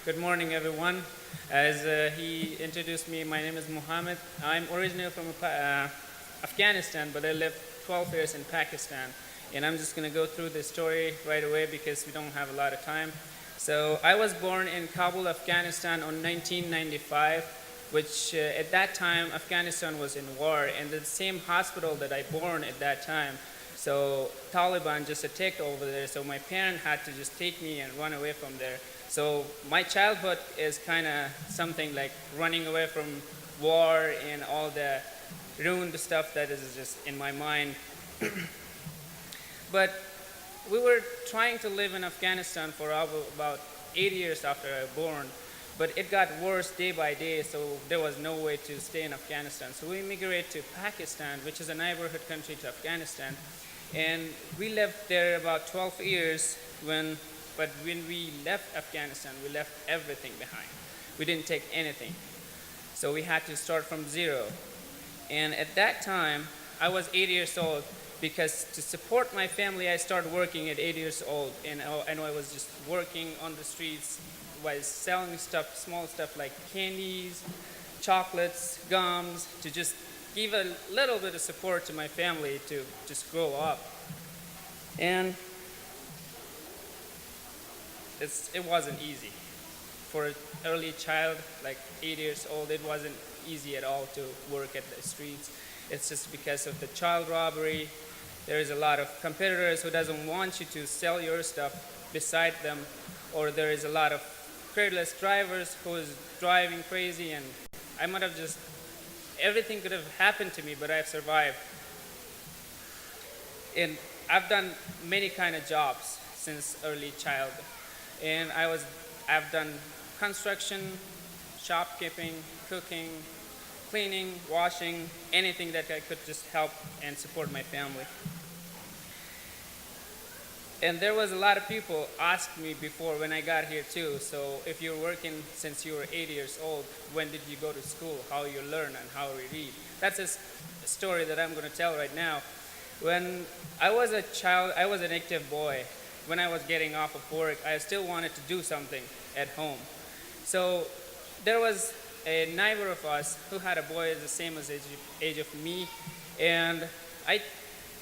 Good morning, everyone. As he introduced me, my name is Mohamed. I'm originally from Afghanistan, but I lived 12 years in Pakistan. And I'm just going to go through the story right away because we don't have a lot of time. So I was born in Kabul, Afghanistan on 1995, which at that time Afghanistan was in war. And the same hospital that I born at that time, so Taliban just attacked over there. So my parents had to just take me and run away from there. So my childhood is kind of something like running away from war and all the ruined stuff that is just in my mind. But we were trying to live in Afghanistan for about 8 years after I was born, but it got worse day by day, so there was no way to stay in Afghanistan. So we immigrated to Pakistan, which is a neighborhood country to Afghanistan, and we lived there about 12 years but when we left Afghanistan, we left everything behind. We didn't take anything. So we had to start from zero. And at that time, I was 8 years old because to support my family, I started working at 8 years old. And I was just working on the streets, was selling stuff, small stuff like candies, chocolates, gums, to just give a little bit of support to my family to just grow up. And it wasn't easy. For an early child, like 8 years old, it wasn't easy at all to work at the streets. It's just because of the child robbery. There is a lot of competitors who doesn't want you to sell your stuff beside them, or there is a lot of careless drivers who is driving crazy, and I might have just, everything could have happened to me, but I've survived. And I've done many kind of jobs since early childhood. And I've done construction, shopkeeping, cooking, cleaning, washing, anything that I could just help and support my family. And there was a lot of people asked me before when I got here too, so if you're working since you were 8 years old, when did you go to school, how you learn and how you read? That's a story that I'm going to tell right now. When I was a child, I was an active boy. When I was getting off of work, I still wanted to do something at home. So there was a neighbor of us who had a boy the same as age of me, and I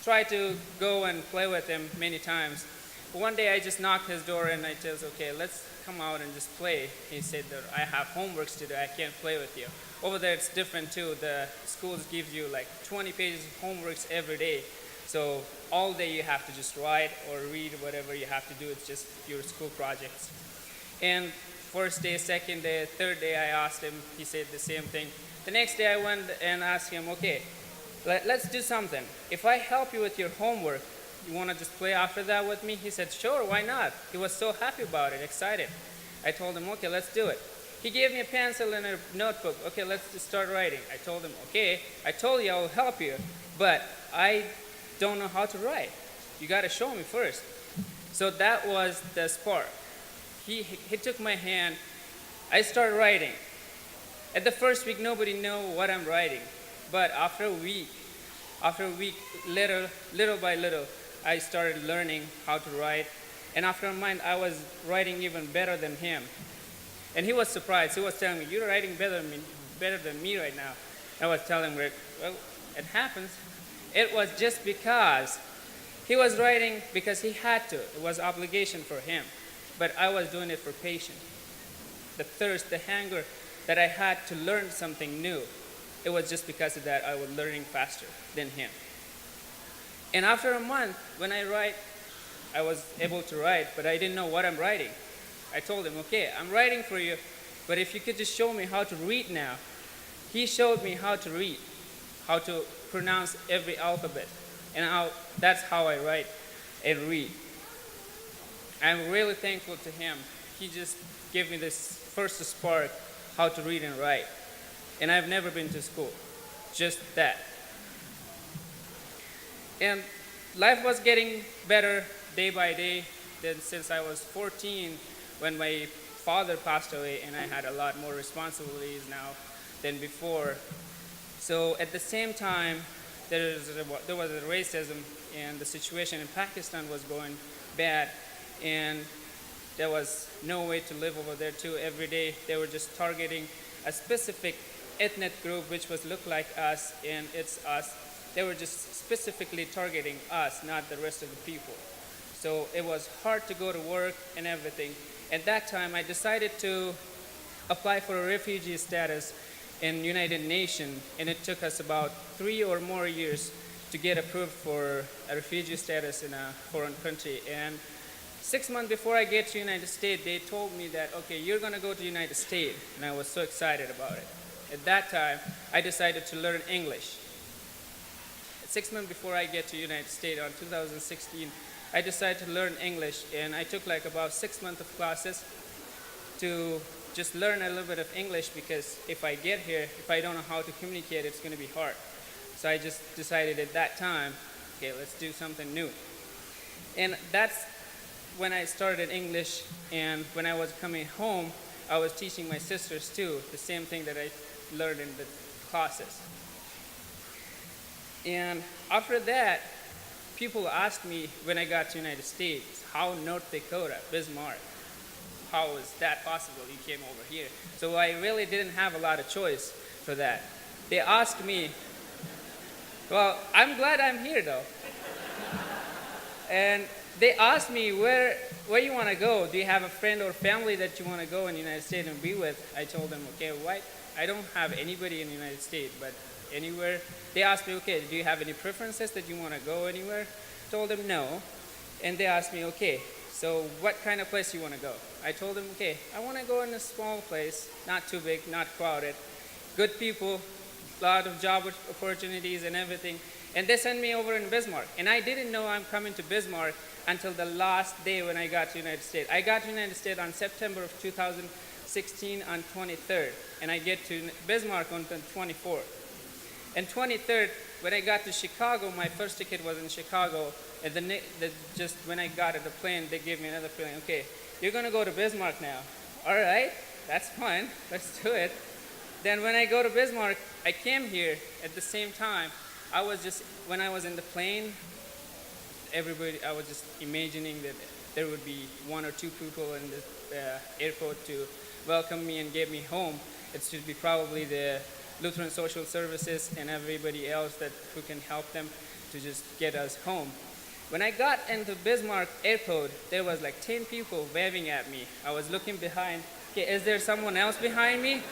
tried to go and play with him many times. But one day I just knocked his door and I told him, okay, let's come out and just play. He said that I have homeworks to do, I can't play with you. Over there it's different too. The schools give you like 20 pages of homeworks every day. So all day you have to just write or read, whatever you have to do. It's just your school projects. And first day, second day, third day I asked him, he said the same thing. The next day I went and asked him, okay, let's do something. If I help you with your homework, you want to just play after that with me? He said, sure, why not? He was so happy about it, excited. I told him, okay, let's do it. He gave me a pencil and a notebook. Okay, let's just start writing. I told him, okay, I told you I will help you, but I don't know how to write. You got to show me first. So that was the spark. He took my hand. I started writing. At the first week, nobody knew what I'm writing. But after a week, little by little, I started learning how to write. And after a month, I was writing even better than him. And he was surprised. He was telling me, you're writing better than me right now. I was telling him, well, it happens. It was just because he was writing because he had to. It was obligation for him. But I was doing it for passion. The thirst, the hunger that I had to learn something new. It was just because of that I was learning faster than him. And after a month, when I write, I was able to write, but I didn't know what I'm writing. I told him, okay, I'm writing for you, but if you could just show me how to read now. He showed me how to read, how to pronounce every alphabet, and that's how I write and read. I'm really thankful to him. He just gave me this first spark how to read and write. And I've never been to school, just that. And life was getting better day by day. Then since I was 14, when my father passed away, and I had a lot more responsibilities now than before. So at the same time, there was a racism, and the situation in Pakistan was going bad. And there was no way to live over there too. Every day they were just targeting a specific ethnic group which was look like us and it's us. They were just specifically targeting us, not the rest of the people. So it was hard to go to work and everything. At that time, I decided to apply for a refugee status in United Nations, and it took us about 3 or more years to get approved for a refugee status in a foreign country. And 6 months before I get to United States, they told me that, okay, you're gonna go to United States, and I was so excited about it. At that time, I decided to learn English. 6 months before I get to United States, on 2016, I decided to learn English, and I took like about 6 months of classes to just learn a little bit of English, because if I get here, if I don't know how to communicate, it's going to be hard. So I just decided at that time, okay, let's do something new. And that's when I started English, and when I was coming home, I was teaching my sisters too, the same thing that I learned in the classes. And after that, people asked me when I got to the United States, how North Dakota, Bismarck, how is that possible? You came over here. So I really didn't have a lot of choice for that. They asked me, well, I'm glad I'm here though. And they asked me, where you want to go? Do you have a friend or family that you want to go in the United States and be with? I told them, okay, I don't have anybody in the United States, but anywhere. They asked me, okay, do you have any preferences that you want to go anywhere? I told them no. And they asked me, okay, so what kind of place you want to go? I told them, okay, I want to go in a small place, not too big, not crowded, good people, a lot of job opportunities and everything. And they sent me over in Bismarck. And I didn't know I'm coming to Bismarck until the last day when I got to the United States. I got to the United States on September of 2016 on 23rd. And I get to Bismarck on the 24th. And 23rd, when I got to Chicago, my first ticket was in Chicago. And just when I got at the plane, they gave me another plane. Okay, you're going to go to Bismarck now. All right, that's fine. Let's do it. Then when I go to Bismarck, I came here at the same time. When I was in the plane, I was just imagining that there would be 1 or 2 people in the airport to welcome me and get me home. It should be probably the Lutheran Social Services and everybody else who can help them to just get us home. When I got into Bismarck airport, there was like 10 people waving at me. I was looking behind, okay, is there someone else behind me?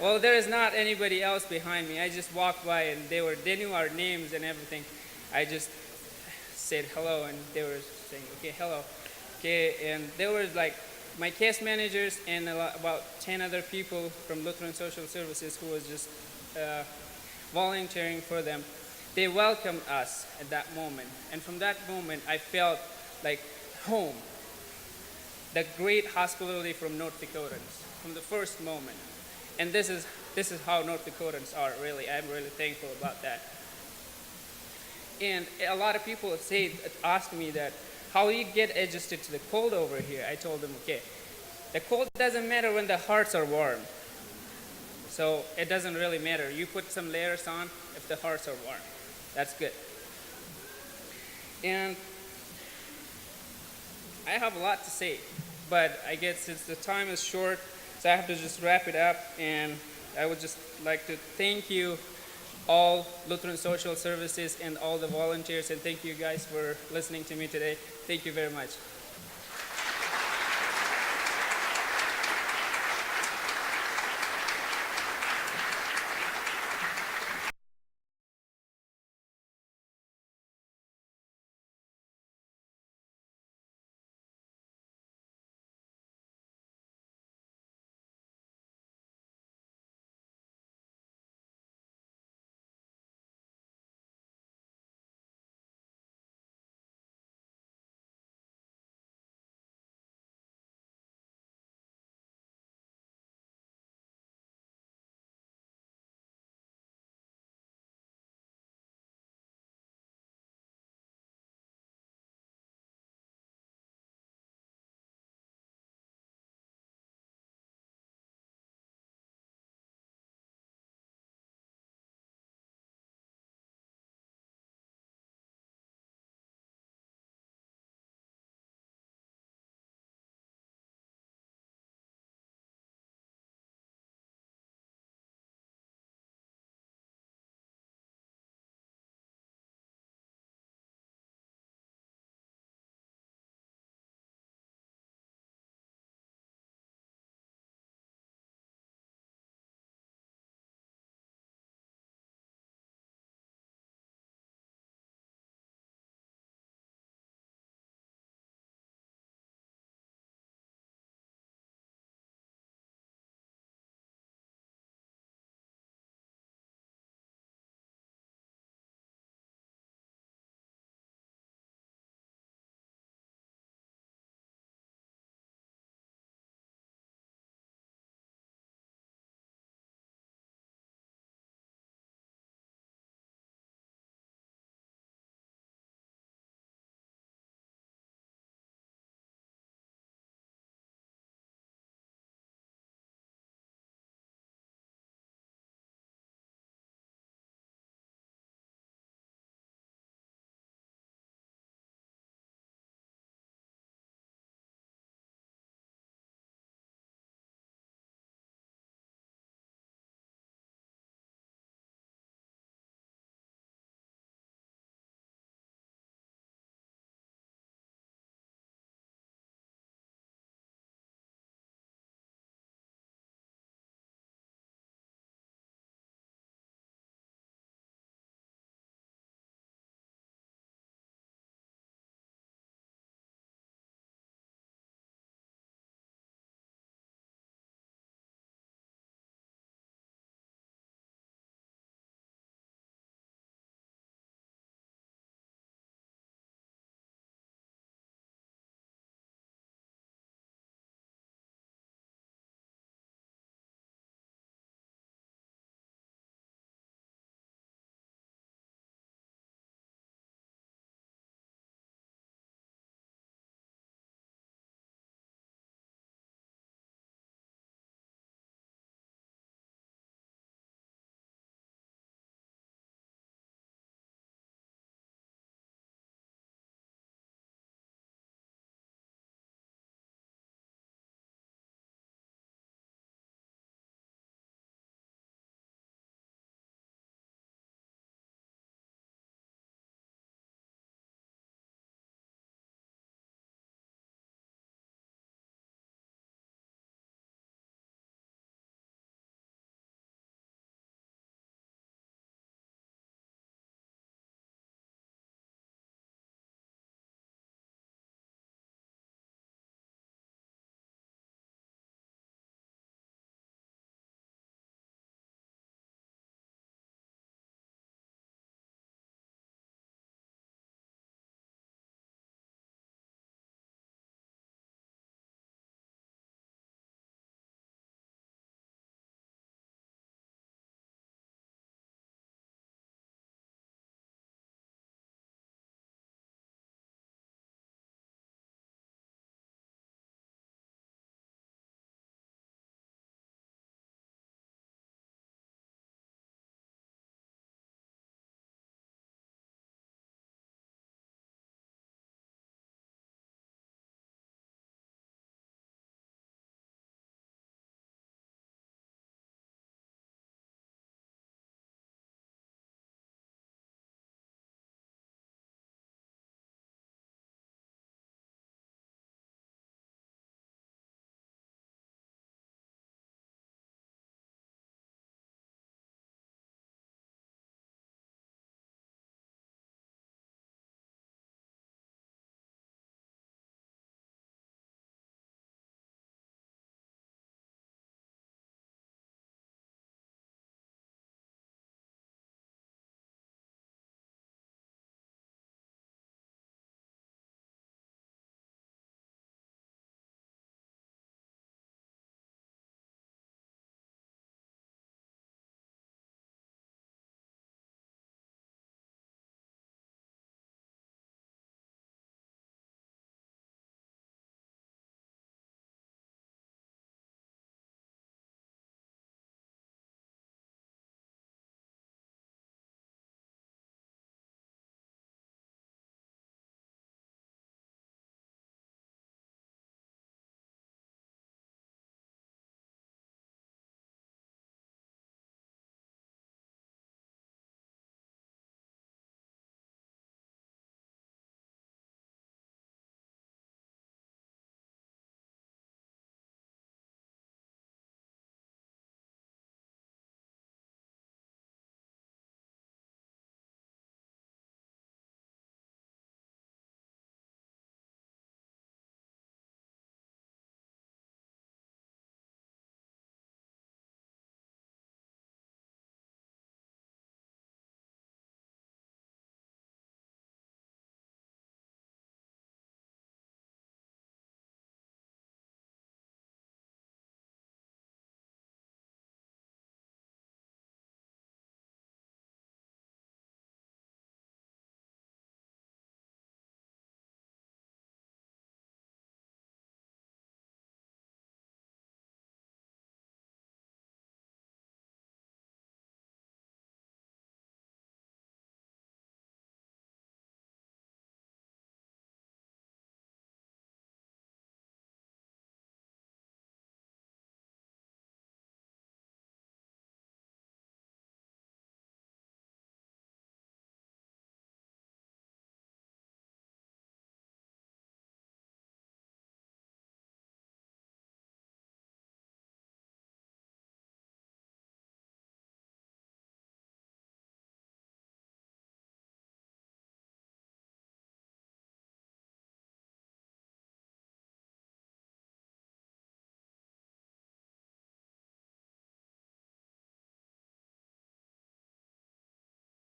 Well, there is not anybody else behind me. I just walked by and they knew our names and everything. I just said hello and they were saying, okay, hello. Okay, and there was like my case managers and about 10 other people from Lutheran Social Services who was just volunteering for them. They welcomed us at that moment. And from that moment, I felt like home. The great hospitality from North Dakotans, from the first moment. And this is how North Dakotans are, really. I'm really thankful about that. And a lot of people ask me that, how you get adjusted to the cold over here? I told them, okay, the cold doesn't matter when the hearts are warm. So it doesn't really matter. You put some layers on if the hearts are warm. That's good. And I have a lot to say, but I guess since the time is short, so I have to just wrap it up, and I would just like to thank you all Lutheran Social Services and all the volunteers, and thank you guys for listening to me today. Thank you very much.